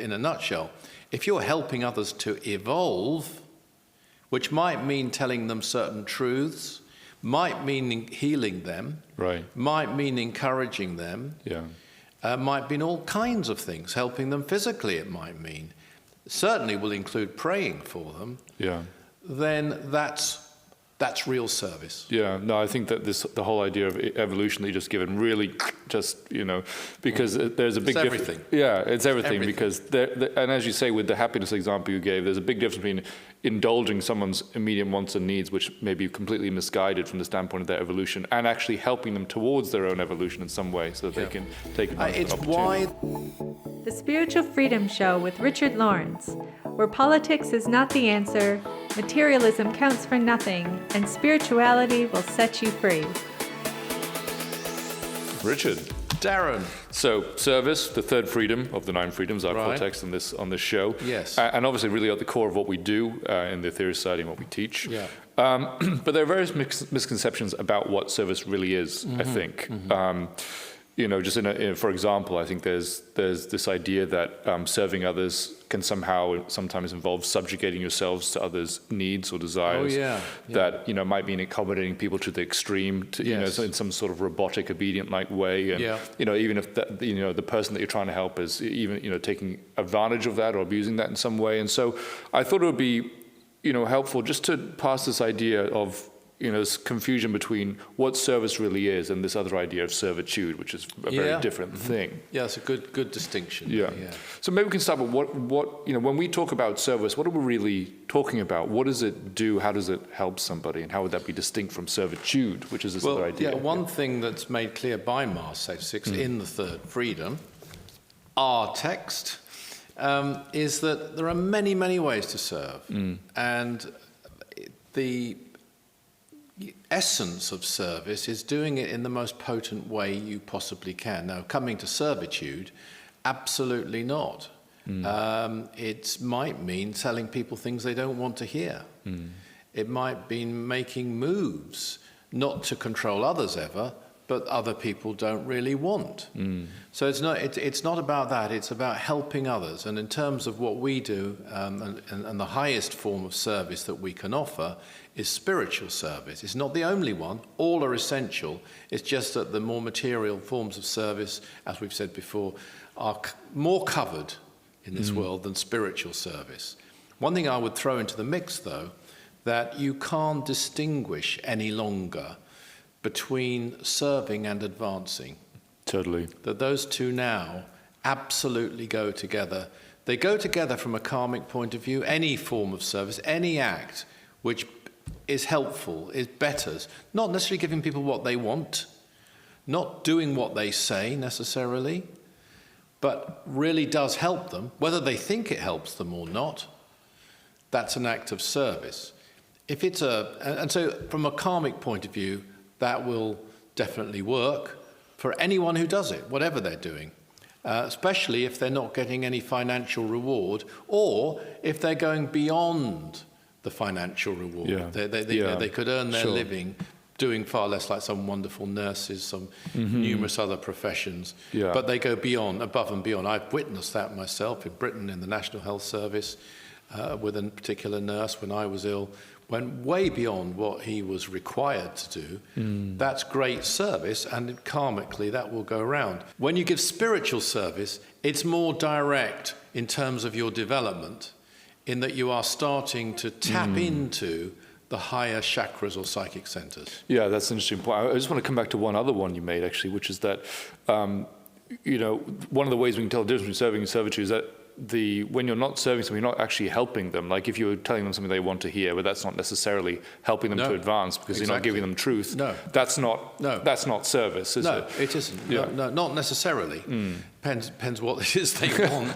in a nutshell. If you're helping others to evolve, which might mean telling them certain truths, might mean healing them, Right. might mean encouraging them, might mean all kinds of things, helping them physically it might mean, certainly will include praying for them, then that's real service. Yeah, no, I think that the whole idea of evolution that you just given really just, because there's a big difference. Everything. Yeah, it's everything. Everything. Because, and as you say, with the happiness example you gave, there's a big difference between indulging someone's immediate wants and needs, which may be completely misguided from the standpoint of their evolution, and actually helping them towards their own evolution in some way so that they can take advantage of opportunity. The Spiritual Freedom Show with Richard Lawrence, where politics is not the answer, materialism counts for nothing, and spirituality will set you free. Richard. Darren. So, service, the third freedom of the 9 freedoms, our core text on this show. Yes. And obviously really at the core of what we do in the Theory Society and what we teach. Yeah. But there are various misconceptions about what service really is, I think. Just for example, I think there's this idea that serving others can sometimes involve subjugating yourselves to others' needs or desires. That might mean accommodating people to the extreme, so in some sort of robotic, obedient-like way. And even if the person that you're trying to help is even taking advantage of that or abusing that in some way. And so I thought it would be helpful just to pass this idea of this confusion between what service really is and this other idea of servitude, which is a very different thing. Yeah, it's a good distinction. Yeah. So maybe we can start with what when we talk about service, what are we really talking about? What does it do? How does it help somebody? And how would that be distinct from servitude, which is this other idea? One thing that's made clear by Mars 86 in the Third Freedom, our text, is that there are many, many ways to serve. And the essence of service is doing it in the most potent way you possibly can. Now, coming to servitude, absolutely not. It might mean telling people things they don't want to hear. It might mean making moves, not to control others ever, but other people don't really want. So it's not about that, it's about helping others. And in terms of what we do, and the highest form of service that we can offer is spiritual service. It's not the only one, all are essential. It's just that the more material forms of service, as we've said before, are more covered in this world than spiritual service. One thing I would throw into the mix, though, that you can't distinguish any longer between serving and advancing. Totally. That those two now absolutely go together. They go together from a karmic point of view. Any form of service, any act which is helpful, is betters, not necessarily giving people what they want, not doing what they say necessarily, but really does help them, whether they think it helps them or not. That's an act of service. If it's and so from a karmic point of view, that will definitely work for anyone who does it, whatever they're doing, especially if they're not getting any financial reward, or if they're going beyond the financial reward. They could earn their living doing far less, like some wonderful nurses, some numerous other professions, but they go beyond, above and beyond. I've witnessed that myself in Britain in the National Health Service with a particular nurse when I was ill, went way beyond what he was required to do. That's great service, and karmically that will go around. When you give spiritual service, it's more direct in terms of your development, in that you are starting to tap into the higher chakras or psychic centers. Yeah, that's an interesting point. I just want to come back to one other one you made, actually, which is that, one of the ways we can tell the difference between serving and servitude is that when you're not serving someone, you're not actually helping them. Like if you're telling them something they want to hear, but that's not necessarally helping them to advance because you're not giving them truth. That's not service, is it? It isn't. No, not necessarily. Depends what it is they want.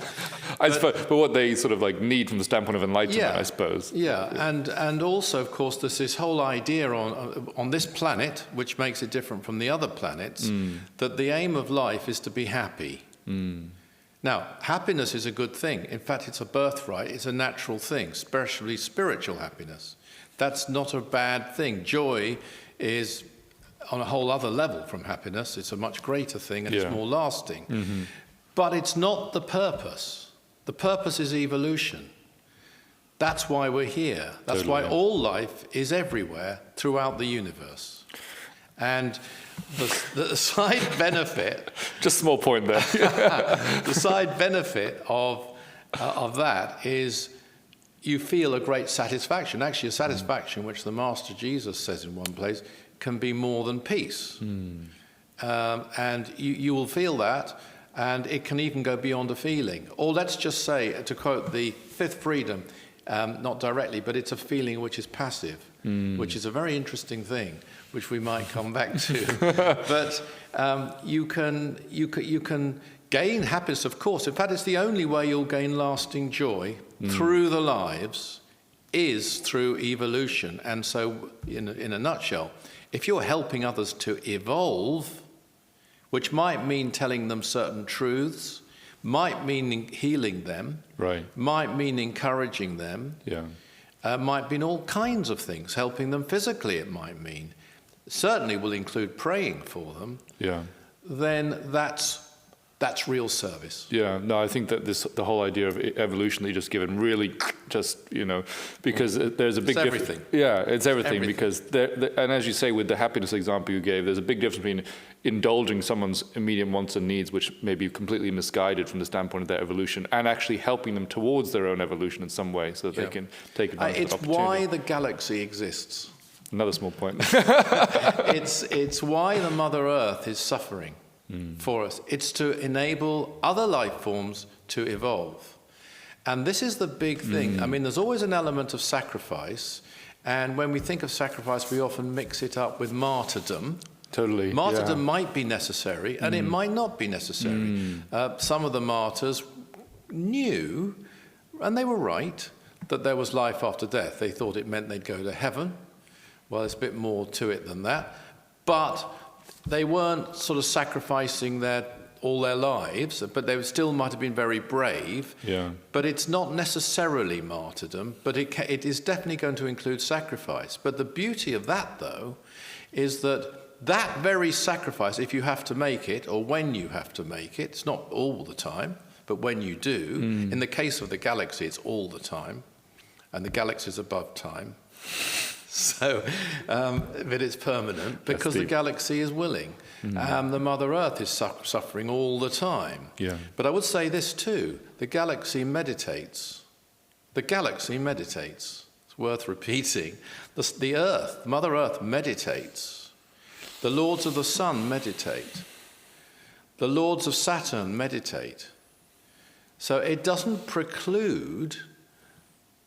But what they sort of like need from the standpoint of enlightenment, I suppose. And also, of course, there's this whole idea on this planet, which makes it different from the other planets, that the aim of life is to be happy. Now, happiness is a good thing. In fact, it's a birthright. It's a natural thing, especially spiritual happiness. That's not a bad thing. Joy is on a whole other level from happiness. It's a much greater thing and it's more lasting. But it's not the purpose. The purpose is evolution. That's why we're here. That's Totally, why all life is everywhere throughout the universe. And the side benefit... Just a small point there. the side benefit of that is you feel a great satisfaction. Actually, a satisfaction which the Master Jesus says in one place can be more than peace. And you will feel that, and it can even go beyond a feeling. Or let's just say, to quote the fifth freedom, not directly, but it's a feeling which is passive, which is a very interesting thing, which we might come back to. But you can gain happiness, of course. In fact, it's the only way you'll gain lasting joy through the lives is through evolution. And so, in a nutshell, if you're helping others to evolve, which might mean telling them certain truths, might mean healing them, Right. might mean encouraging them, might mean all kinds of things, helping them physically it might mean, certainly will include praying for them, then that's real service. Yeah, no, I think that the whole idea of evolution that you just given really just, because there's a big difference. Everything. Yeah, it's everything. Everything. Because, and as you say, with the happiness example you gave, there's a big difference between indulging someone's immediate wants and needs, which may be completely misguided from the standpoint of their evolution, and actually helping them towards their own evolution in some way so that they can take advantage of that It's opportunity. why the galaxy exists. Another small point. It's why the Mother Earth is suffering for us. It's to enable other life forms to evolve. And this is the big thing. I mean, there's always an element of sacrifice. And when we think of sacrifice, we often mix it up with martyrdom. Totally. Martyrdom might be necessary, and it might not be necessary. Some of the martyrs knew, and they were right, that there was life after death. They thought it meant they'd go to heaven. Well, there's a bit more to it than that. But they weren't sort of sacrificing all their lives, but they still might have been very brave. But it's not necessarily martyrdom, but it is definitely going to include sacrifice. But the beauty of that, though, is that very sacrifice, if you have to make it, or when you have to make it, it's not all the time, but when you do, in the case of the galaxy, it's all the time, and the galaxy is above time. So, but it's permanent because the galaxy is willing. The Mother Earth is suffering all the time. But I would say this too, the galaxy meditates. The galaxy meditates. It's worth repeating. The Earth, Mother Earth meditates. The lords of the sun meditate. The lords of Saturn meditate. So it doesn't preclude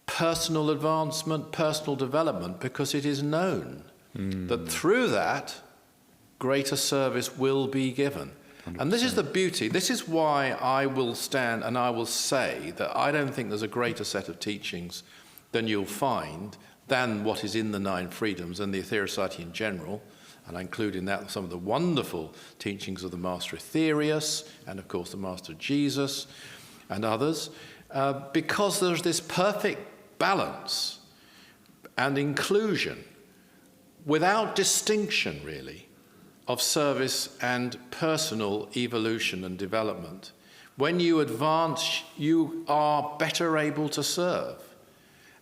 personal advancement, personal development, because it is known that through that, greater service will be given. 100%. And this is the beauty. This is why I will stand and I will say that I don't think there's a greater set of teachings than you'll find than what is in the 9 Freedoms and the Aetherius Society in general. And I include in that some of the wonderful teachings of the Master Aetherius and, of course, the Master Jesus and others, because there's this perfect balance and inclusion without distinction, really, of service and personal evolution and development. When you advance, you are better able to serve.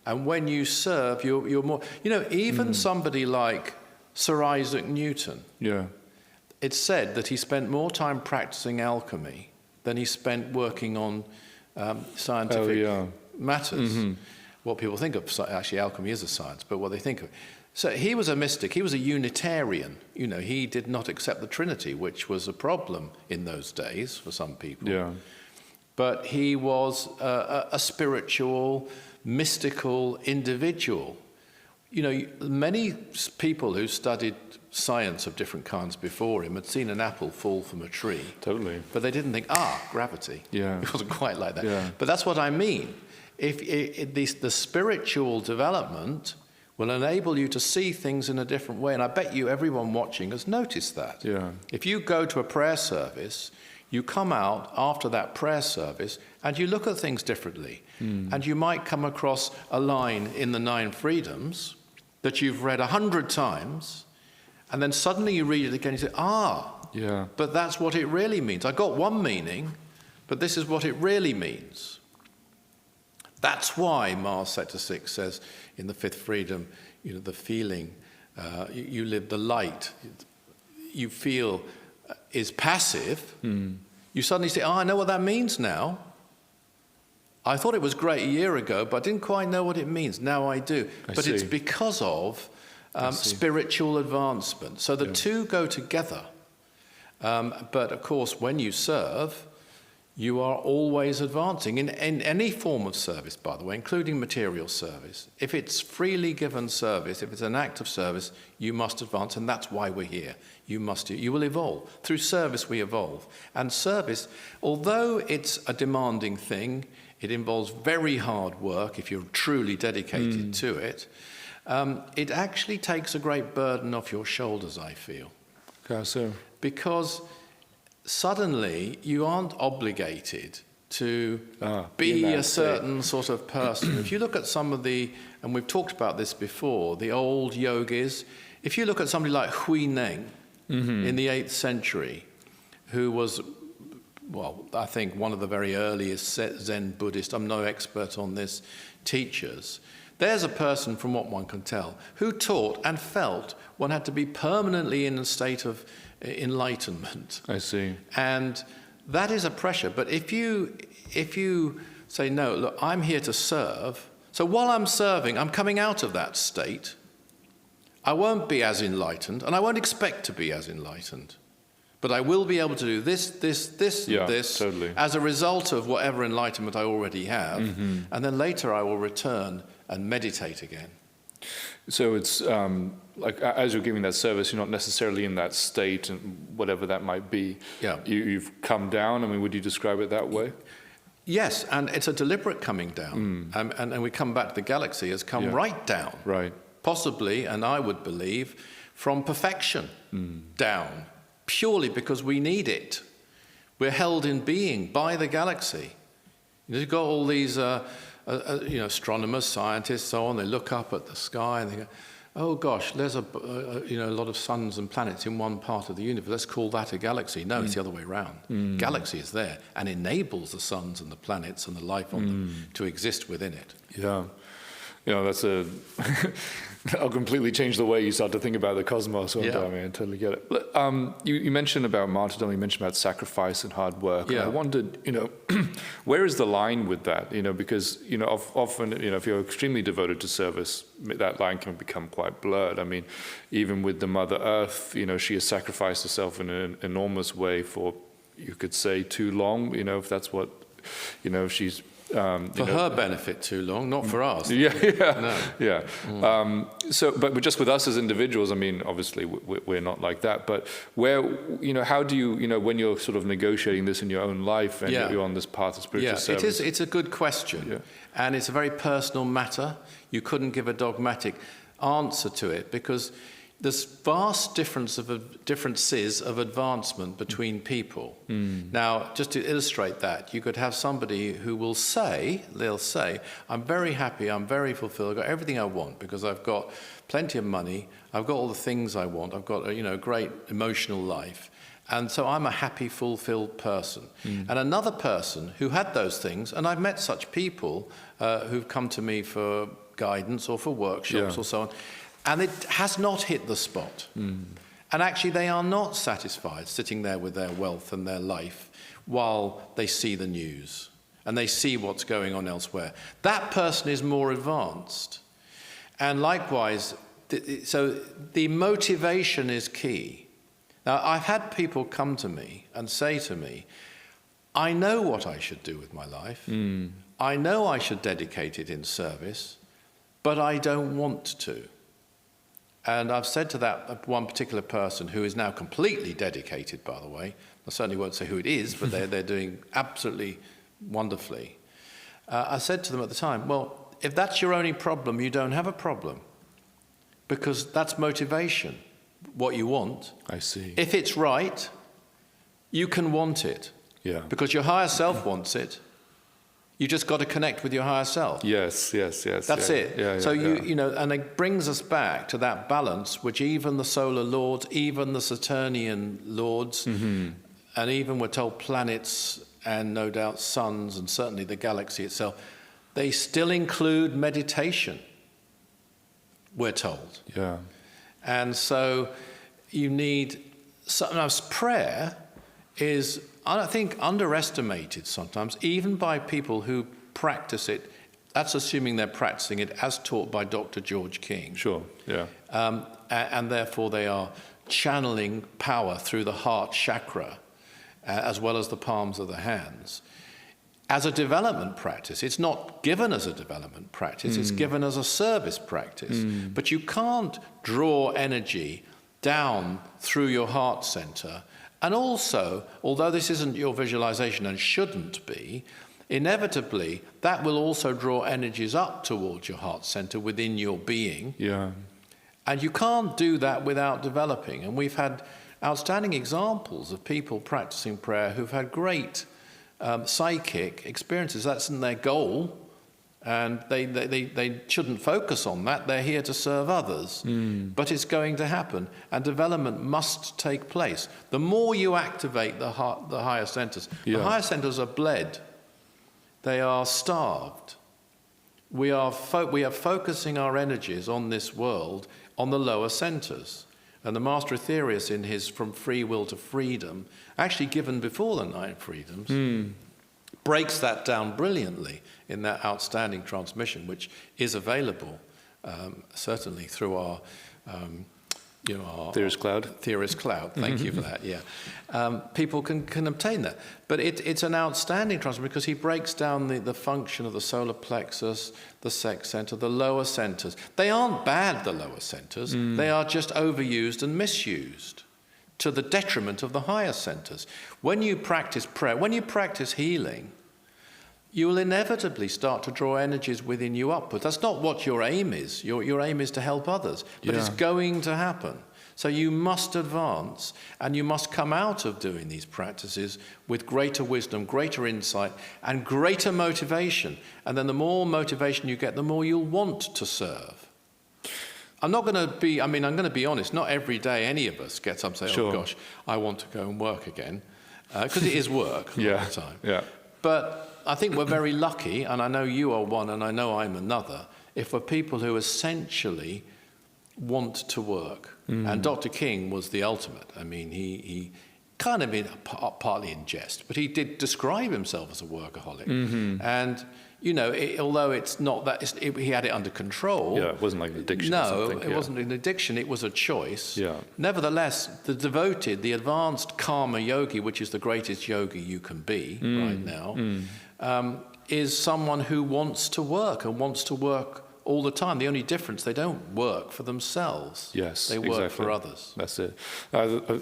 And when you serve, you're more... even somebody like Sir Isaac Newton, it's said that he spent more time practicing alchemy than he spent working on scientific matters. What people think of, actually alchemy is a science, but what they think of. So he was a mystic, he was a Unitarian. He did not accept the Trinity, which was a problem in those days for some people. But he was a spiritual, mystical individual. Many people who studied science of different kinds before him had seen an apple fall from a tree. Totally. But they didn't think, gravity. It wasn't quite like that. But that's what I mean. If the spiritual development will enable you to see things in a different way, and I bet you everyone watching has noticed that. If you go to a prayer service, you come out after that prayer service and you look at things differently. And you might come across a line in the 9 Freedoms that you've read 100 times, and then suddenly you read it again and you say, but that's what it really means. I got one meaning, but this is what it really means. That's why Mars Sector 6 says in the fifth freedom, the feeling, you live the light, you feel is passive. You suddenly say, I know what that means now. I thought it was great a year ago, but I didn't quite know what it means. Now I do. But it's because of spiritual advancement. So the two go together. But of course, when you serve, you are always advancing in any form of service, by the way, including material service. If it's freely given service, if it's an act of service, you must advance, and that's why we're here. You will evolve. Through service, we evolve. And service, although it's a demanding thing, it involves very hard work if you're truly dedicated to it. It actually takes a great burden off your shoulders, I feel. How so? Because suddenly you aren't obligated to be a certain sort of person. If you look at some of and we've talked about this before, the old yogis, if you look at somebody like Hui Neng in the 8th century, who was, well, I think one of the very earliest Zen Buddhist, I'm no expert on this, teachers. There's a person, from what one can tell, who taught and felt one had to be permanently in a state of enlightenment. I see. And that is a pressure. But if you say, no, look, I'm here to serve, so while I'm serving, I'm coming out of that state, I won't be as enlightened, and I won't expect to be as enlightened. But I will be able to do this, and this, totally, as a result of whatever enlightenment I already have. And then later I will return and meditate again. So it's like as you're giving that service, you're not necessarily in that state, and whatever that might be. Yeah. You've come down. I mean, would you describe it that way? Yes, and it's a deliberate coming down. And we come back to the galaxy has come right down. Right. Possibly, and I would believe, from perfection down, purely because we need it. We're held in being by the galaxy. You've got all these astronomers, scientists, so on. They look up at the sky and they go, oh gosh, there's a lot of suns and planets in one part of the universe. Let's call that a galaxy. No, it's the other way around. Galaxy is there and enables the suns and the planets and the life on them to exist within it. Yeah. That's I'll completely change the way you start to think about the cosmos. I totally get it. But, you mentioned about martyrdom, you mentioned about sacrifice and hard work. Yeah. And I wondered, where is the line with that? Because, often, if you're extremely devoted to service, that line can become quite blurred. I mean, even with the Mother Earth, she has sacrificed herself in an enormous way for, you could say, too long, if that's what, she's... for her benefit too long, not for ours. But just with us as individuals, I mean, obviously we're not like that. But where, how do you, when you're sort of negotiating this in your own life and you're on this path of spiritual service? It's a good question, and it's a very personal matter. You couldn't give a dogmatic answer to it because there's vast differences of advancement between people. Now, just to illustrate that, you could have somebody who will they'll say, I'm very happy, I'm very fulfilled, I've got everything I want because I've got plenty of money, I've got all the things I want, I've got a great emotional life, and so I'm a happy, fulfilled person. And another person who had those things, and I've met such people who've come to me for guidance or for workshops or so on, and it has not hit the spot. And actually, they are not satisfied sitting there with their wealth and their life while they see the news and they see what's going on elsewhere. That person is more advanced. And likewise, so the motivation is key. Now, I've had people come to me and say to me, I know what I should do with my life. I know I should dedicate it in service, but I don't want to. And I've said to that one particular person who is now completely dedicated, by the way, I certainly won't say who it is, but they're doing absolutely wonderfully. I said to them at the time, well, if that's your only problem, you don't have a problem. Because that's motivation, what you want. I see. If it's right, you can want it. Yeah. Because your higher self wants it. You just got to connect with your higher self. Yes. That's it. So and it brings us back to that balance, which even the solar lords, even the Saturnian lords, and even we're told planets and no doubt suns and certainly the galaxy itself, they still include meditation, we're told. Yeah. And so you need, sometimes prayer is, I think, underestimated sometimes, even by people who practice it. That's assuming they're practicing it as taught by Dr. George King. Sure, yeah. And therefore they are channeling power through the heart chakra, as well as the palms of the hands. As a development practice, it's not given as a development practice, it's given as a service practice. But you can't draw energy down through your heart center. And also, although this isn't your visualization and shouldn't be, inevitably that will also draw energies up towards your heart center within your being. Yeah. And you can't do that without developing. And we've had outstanding examples of people practicing prayer who've had great psychic experiences. That's in their goal, and they shouldn't focus on that. They're here to serve others. But it's going to happen, and development must take place. The more you activate the higher centers, the higher centers are bled. They are starved. We are focusing our energies on this world, on the lower centers. And the Master Aetherius, in his From Free Will to Freedom, actually given before the Nine Freedoms, breaks that down brilliantly in that outstanding transmission, which is available certainly through our Theorist Cloud. Theorist Cloud, thank you for that, yeah. People can obtain that. But it's an outstanding transmission because he breaks down the function of the solar plexus, the sex center, the lower centers. They aren't bad, the lower centers. They are just overused and misused to the detriment of the higher centers. When you practice prayer, when you practice healing, you will inevitably start to draw energies within you upward. That's not what your aim is. Your aim is to help others, but it's going to happen. So you must advance, and you must come out of doing these practices with greater wisdom, greater insight, and greater motivation. And then the more motivation you get, the more you'll want to serve. I'm going to be honest, not every day any of us gets up and say, oh gosh, I want to go and work again. Because it is work all the time. Yeah. But I think we're very lucky, and I know you are one, and I know I'm another, if we're people who essentially want to work. And Dr. King was the ultimate. I mean, he kind of partly in jest, but he did describe himself as a workaholic. And, although it's not that, he had it under control. Yeah, it wasn't like an addiction or something. No, it wasn't an addiction, it was a choice. Yeah. Nevertheless, the advanced karma yogi, which is the greatest yogi you can be right now, is someone who wants to work and wants to work all the time. The only difference, they don't work for themselves. Yes, they work for others. That's it.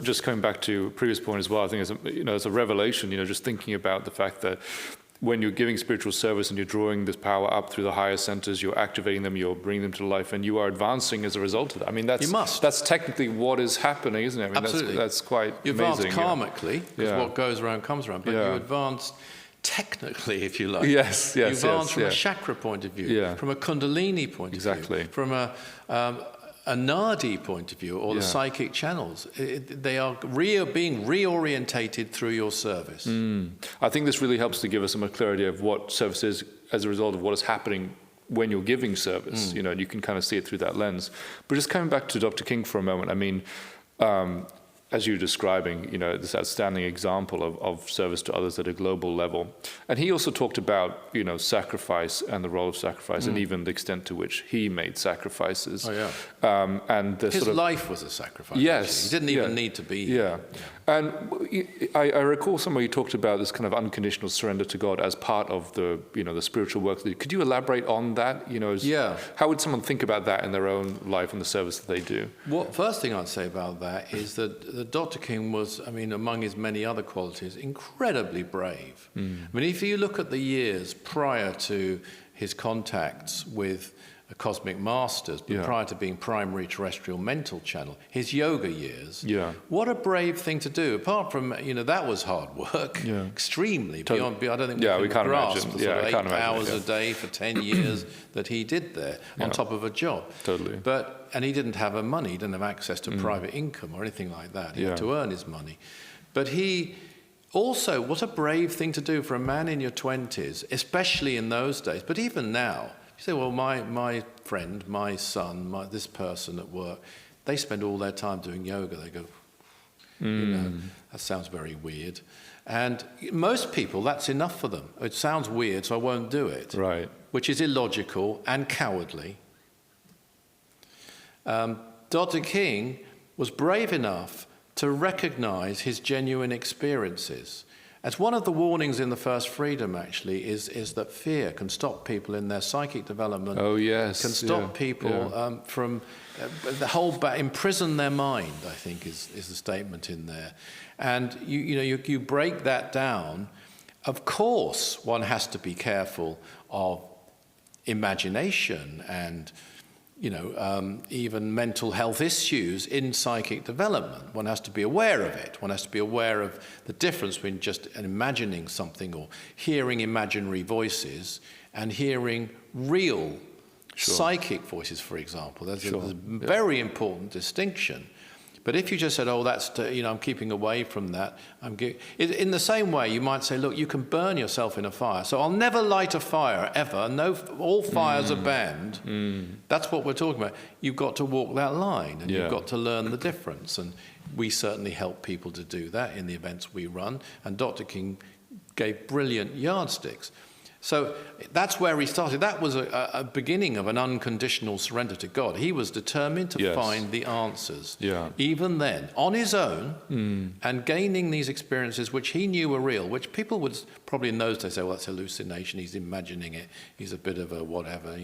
Just coming back to a previous point as well, I think it's a revelation, just thinking about the fact that when you're giving spiritual service and you're drawing this power up through the higher centers, you're activating them, you're bringing them to life, and you are advancing as a result of that. I mean, that's technically what is happening, isn't it? I mean, absolutely. That's quite you amazing. You advance karmically, because what goes around comes around, but you advance technically, if you like. Yes, you advance from a chakra point of view, from a kundalini point of view, from a nadi point of view, or the psychic channels. They are being reorientated through your service. I think this really helps to give us a more clear idea of what service is as a result of what is happening when you're giving service. And you can kind of see it through that lens. But just coming back to Dr. King for a moment, I mean, as you were describing, this outstanding example of service to others at a global level. And he also talked about, sacrifice and the role of sacrifice and even the extent to which he made sacrifices. Oh, yeah. And his life was a sacrifice. Yes. Actually. He didn't even need to be. Yeah. And I recall somewhere you talked about this kind of unconditional surrender to God as part of the, the spiritual work. Could you elaborate on that? How would someone think about that in their own life and the service that they do? First thing I'd say about that is that Dr. King was, among his many other qualities, incredibly brave. If you look at the years prior to his contacts with cosmic masters, but prior to being primary terrestrial mental channel, his yoga years, what a brave thing to do. Apart from, that was hard work, extremely, beyond, I don't think we can grasp the sort of 8 hours a day for 10 years that he did there on top of a job. Totally. And he didn't have money, he didn't have access to private income or anything like that. He had to earn his money. But he also, what a brave thing to do for a man in your 20s, especially in those days, but even now. You say, well, my friend, my son, this person at work, they spend all their time doing yoga. They go, that sounds very weird. And most people, that's enough for them. It sounds weird, so I won't do it. Right. Which is illogical and cowardly. Dr. King was brave enough to recognize his genuine experiences. As one of the warnings in the First Freedom, actually, is that fear can stop people in their psychic development. Oh, yes. Can stop people from the whole imprison their mind, I think, is the statement in there. And you break that down. Of course, one has to be careful of imagination and even mental health issues in psychic development. One has to be aware of it. One has to be aware of the difference between just imagining something or hearing imaginary voices and hearing real psychic voices, for example. There's a very important distinction. But if you just said, oh, that's, I'm keeping away from that, in the same way, you might say, look, you can burn yourself in a fire. So I'll never light a fire, ever. No, all fires are banned. That's what we're talking about. You've got to walk that line, and you've got to learn the difference. And we certainly help people to do that in the events we run. And Dr. King gave brilliant yardsticks. So that's where he started. That was a beginning of an unconditional surrender to God. He was determined to find the answers, even then, on his own, and gaining these experiences which he knew were real, which people would probably in those days say, well, that's hallucination, he's imagining it, he's a bit of a whatever,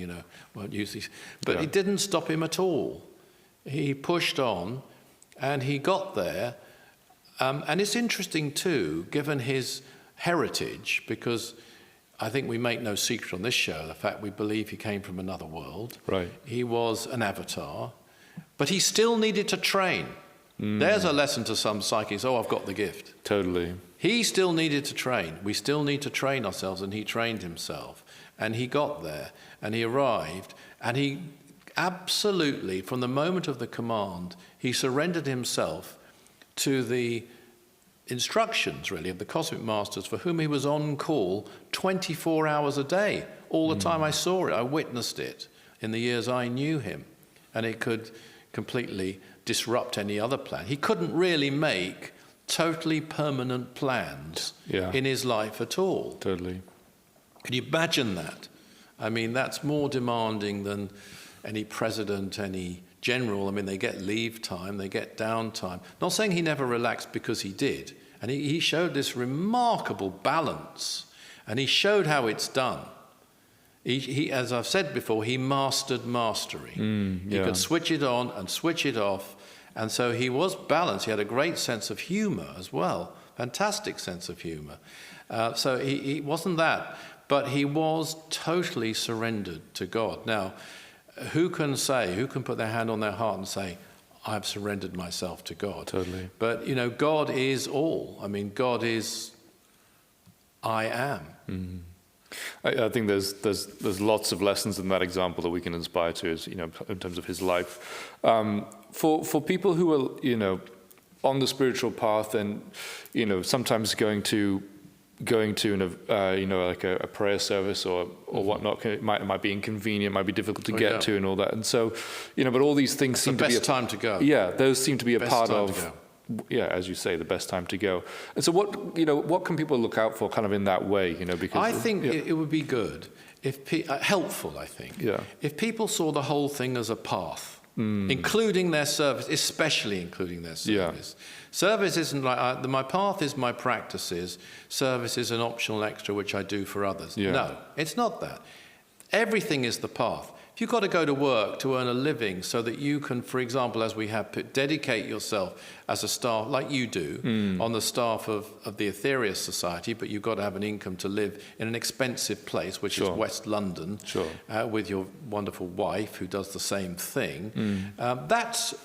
won't use these. But it didn't stop him at all. He pushed on, and he got there. And it's interesting, too, given his heritage, because I think we make no secret on this show the fact we believe he came from another world. Right. He was an avatar, but he still needed to train. There's a lesson to some psychics. Oh, I've got the gift. Totally. He still needed to train. We still need to train ourselves, and he trained himself. And he got there, and he arrived, and he absolutely, from the moment of the command, he surrendered himself to the instructions, really, of the cosmic masters, for whom he was on call 24 hours a day. All the time I saw it, I witnessed it in the years I knew him. And it could completely disrupt any other plan. He couldn't really make totally permanent plans in his life at all. Totally. Can you imagine that? I mean, that's more demanding than any president, any general. I mean, they get leave time, they get downtime. Not saying he never relaxed, because he did. And he showed this remarkable balance. And he showed how it's done. He, as I've said before, he mastered mastery. He could switch it on and switch it off. And so he was balanced. He had a great sense of humor as well. Fantastic sense of humor. So he wasn't that. But he was totally surrendered to God. Now, who can put their hand on their heart and say, I've surrendered myself to God? Totally. But, God is all. I mean, God is I am. I think there's lots of lessons in that example that we can inspire to, as, in terms of his life. For people who are, on the spiritual path and, sometimes going to like a prayer service or whatnot, it might be inconvenient, might be difficult to get to and all that. And so, but all these things seem to be the best time to go. Yeah, those seem to be a part of, as you say, the best time to go. And so what can people look out for kind of in that way, because I think it would be good if helpful, I think. If people saw the whole thing as a path. Including their service, especially including their service. Service isn't like, my path is my practices, service is an optional extra which I do for others. No, it's not that. Everything is the path. If you've got to go to work to earn a living so that you can, for example, as we have, dedicate yourself as a staff, like you do, on the staff of the Aetherius Society, but you've got to have an income to live in an expensive place, which is West London, with your wonderful wife who does the same thing. That's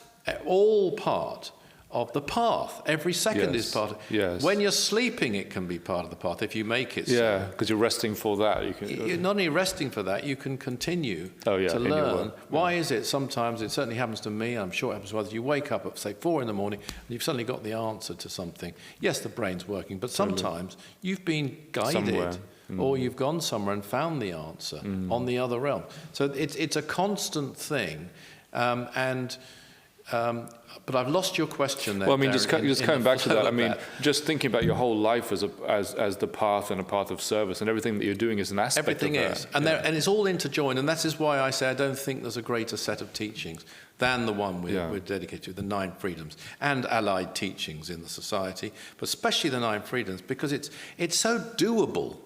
all part of the path. Every second is part of Yes. When you're sleeping, it can be part of the path if you make it so. Yeah, because you're resting for that. You're not only resting for that, you can continue to in your learn. work. Why is it sometimes, it certainly happens to me, I'm sure it happens to others, you wake up at, say, 4 in the morning, and you've suddenly got the answer to something. Yes, the brain's working, but sometimes you've been guided, Somewhere. or you've gone somewhere and found the answer on the other realm. So it's a constant thing, but I've lost your question there. Well, I mean, Darren, just in coming the back to flow that, I of mean, just thinking about your whole life as the path and a path of service, and everything that you're doing is an aspect everything of that. is, and it's all interjoined, and that is why I say I don't think there's a greater set of teachings than the one we're dedicated to, the 9 freedoms, and allied teachings in the society, but especially the 9 freedoms, because it's so doable.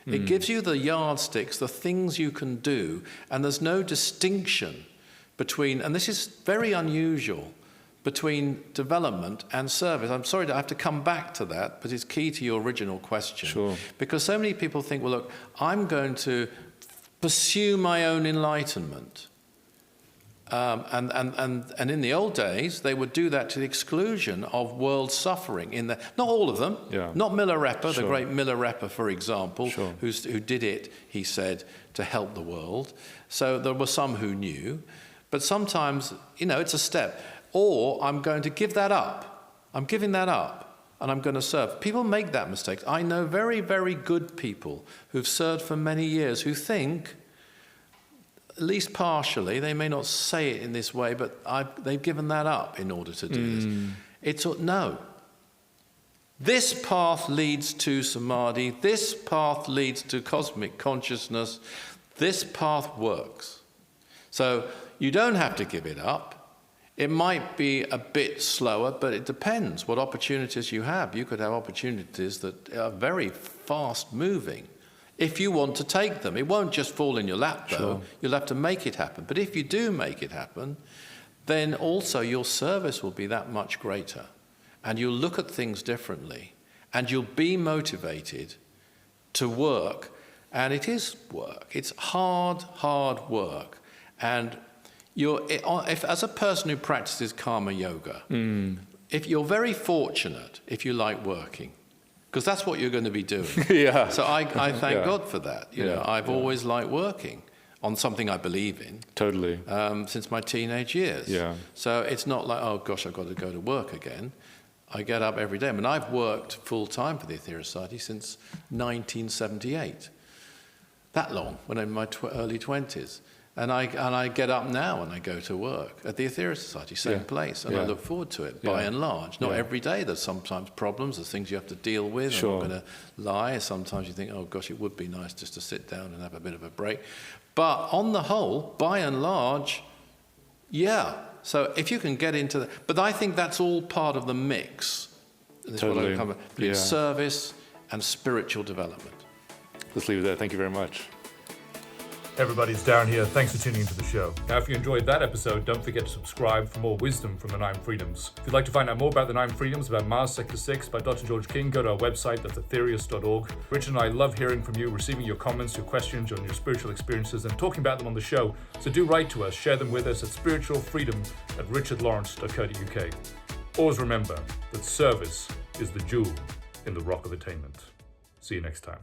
It gives you the yardsticks, the things you can do, and there's no distinction between, and this is very unusual, between development and service. I'm sorry to have to come back to that, but it's key to your original question. Sure. Because so many people think, well, look, I'm going to pursue my own enlightenment. And in the old days, they would do that to the exclusion of world suffering. Not all of them, not Milarepa, the great Milarepa, for example, who did it, he said, to help the world. So there were some who knew. But sometimes, it's a step. Or I'm going to give that up. I'm giving that up, and I'm going to serve. People make that mistake. I know very, very good people who've served for many years who think, at least partially, they may not say it in this way, but they've given that up in order to do this. No. This path leads to samadhi. This path leads to cosmic consciousness. This path works. So you don't have to give it up. It might be a bit slower, but it depends what opportunities you have. You could have opportunities that are very fast moving. If you want to take them, it won't just fall in your lap, though. You'll have to make it happen. But if you do make it happen, then also your service will be that much greater. And you'll look at things differently. And you'll be motivated to work. And it is work. It's hard, hard work. And if as a person who practices karma yoga, if you're very fortunate if you like working, because that's what you're going to be doing. So I thank God for that. I've always liked working on something I believe in. Totally. Since my teenage years. So it's not like, oh gosh, I've got to go to work again. I get up every day. I mean, I've worked full time for the Aetherius Society since 1978. That long, when I'm in my early 20s. And I get up now and I go to work at the Aetherius Society, same place, and I look forward to it, by and large. Not every day, there's sometimes problems, there's things you have to deal with. I'm not going to lie. Sometimes you think, oh gosh, it would be nice just to sit down and have a bit of a break. But on the whole, by and large, So if you can get into that, but I think that's all part of the mix. This is what I cover, between service and spiritual development. Let's leave it there. Thank you very much. Hey everybody, it's Darren here. Thanks for tuning into the show. Now, if you enjoyed that episode, don't forget to subscribe for more wisdom from the 9 freedoms. If you'd like to find out more about the 9 freedoms, about Mars Sector 6 by Dr. George King, go to our website, that's aetherius.org. Richard and I love hearing from you, receiving your comments, your questions on your spiritual experiences, and talking about them on the show. So do write to us, share them with us at spiritualfreedom@richardlawrence.co.uk. Always remember that service is the jewel in the rock of attainment. See you next time.